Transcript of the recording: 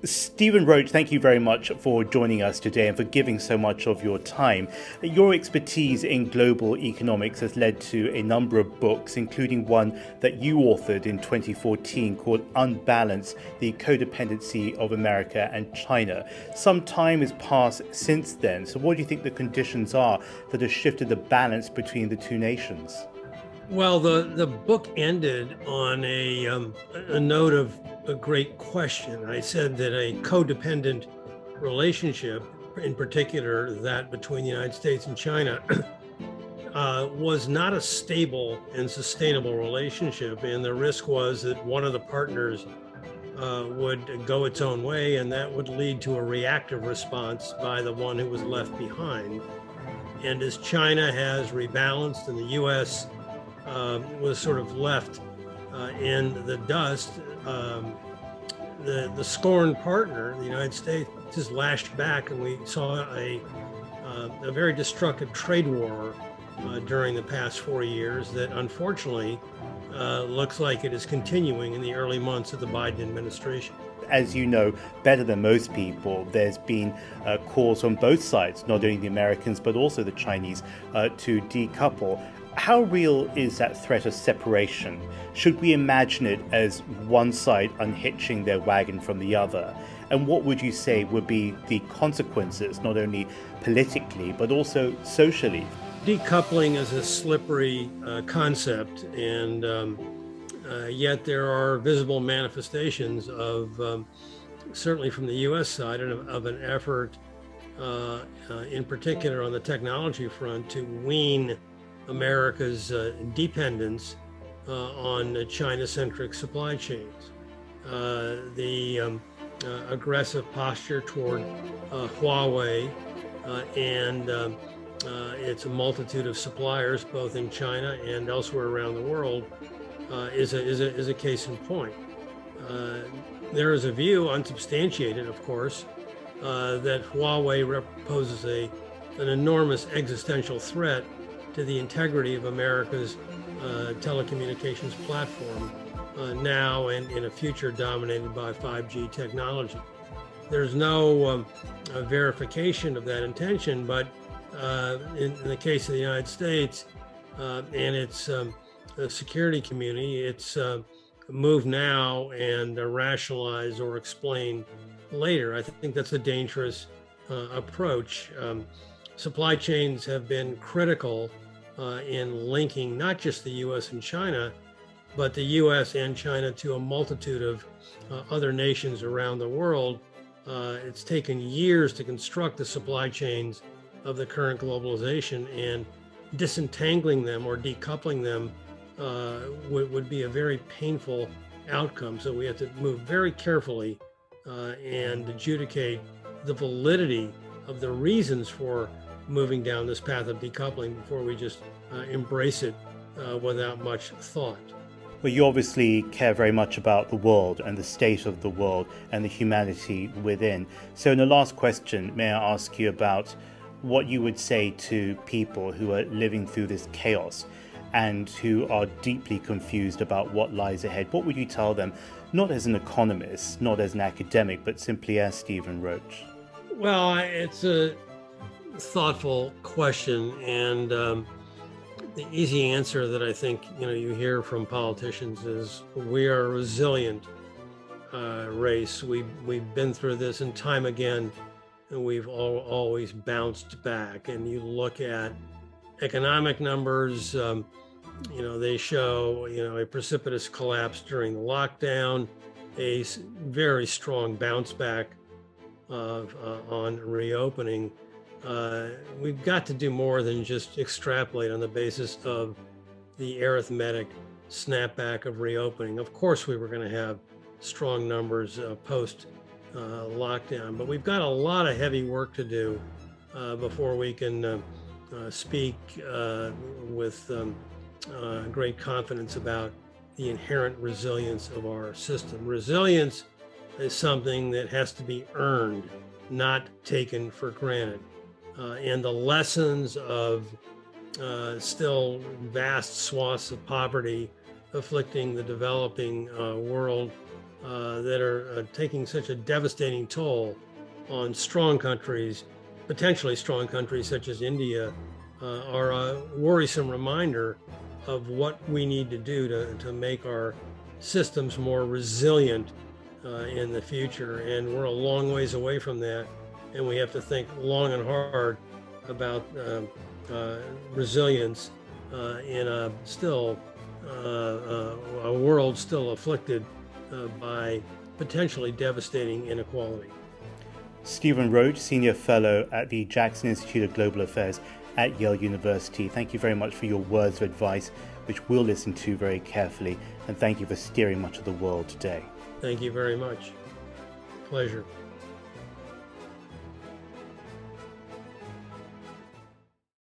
Stephen Roach, thank you very much for joining us today and for giving so much of your time. Your expertise in global economics has led to a number of books, including one that you authored in 2014 called Unbalance, the Codependency of America and China. Some time has passed since then, so what do you think the conditions are that have shifted the balance between the two nations? Well, the book ended on a note of a great question. I said that a codependent relationship, in particular that between the United States and China, was not a stable and sustainable relationship. And the risk was that one of the partners would go its own way, and that would lead to a reactive response by the one who was left behind. And as China has rebalanced and the U.S. Was sort of left in the dust, the scorned partner, the United States, just lashed back, and we saw a very destructive trade war during the past 4 years that unfortunately looks like it is continuing in the early months of the Biden administration. As you know better than most people, there's been calls on both sides, not only the Americans but also the Chinese, to decouple. How real is that threat of separation? Should we imagine it as one side unhitching their wagon from the other? And what would you say would be the consequences, not only politically, but also socially? Decoupling is a slippery concept, and yet there are visible manifestations of, certainly from the U.S. side, of an effort, in particular on the technology front, to wean America's dependence on China-centric supply chains. The aggressive posture toward Huawei and its multitude of suppliers, both in China and elsewhere around the world, is a case in point. There is a view, unsubstantiated, of course, that Huawei poses an enormous existential threat to the integrity of America's telecommunications platform, now and in a future dominated by 5G technology. There's no verification of that intention, but in the case of the United States and its security community, it's move now and rationalize or explain later. I think that's a dangerous approach. Supply chains have been critical in linking not just the U.S. and China, but the U.S. and China to a multitude of other nations around the world. It's taken years to construct the supply chains of the current globalization, and disentangling them or decoupling them would be a very painful outcome. So we have to move very carefully and adjudicate the validity of the reasons for moving down this path of decoupling before we just embrace it without much thought. Well, you obviously care very much about the world and the state of the world and the humanity within. So in the last question, may I ask you about what you would say to people who are living through this chaos and who are deeply confused about what lies ahead? What would you tell them, not as an economist, not as an academic, but simply as Stephen Roach? Well, it's a thoughtful question, and the easy answer that I think you hear from politicians is we are a resilient race. We've been through this and time again, and we've always bounced back. And you look at economic numbers, they show a precipitous collapse during the lockdown, a very strong bounce back on reopening. We've got to do more than just extrapolate on the basis of the arithmetic snapback of reopening. Of course, we were going to have strong numbers post lockdown, but we've got a lot of heavy work to do before we can speak with great confidence about the inherent resilience of our system. Resilience is something that has to be earned, not taken for granted. And the lessons of still vast swaths of poverty afflicting the developing world that are taking such a devastating toll on strong countries, potentially strong countries such as India, are a worrisome reminder of what we need to do to make our systems more resilient in the future. And we're a long ways away from that. And we have to think long and hard about resilience in a still a world still afflicted by potentially devastating inequality. Stephen Roach, Senior Fellow at the Jackson Institute of Global Affairs at Yale University. Thank you very much for your words of advice, which we'll listen to very carefully. And thank you for steering much of the world today. Thank you very much. Pleasure.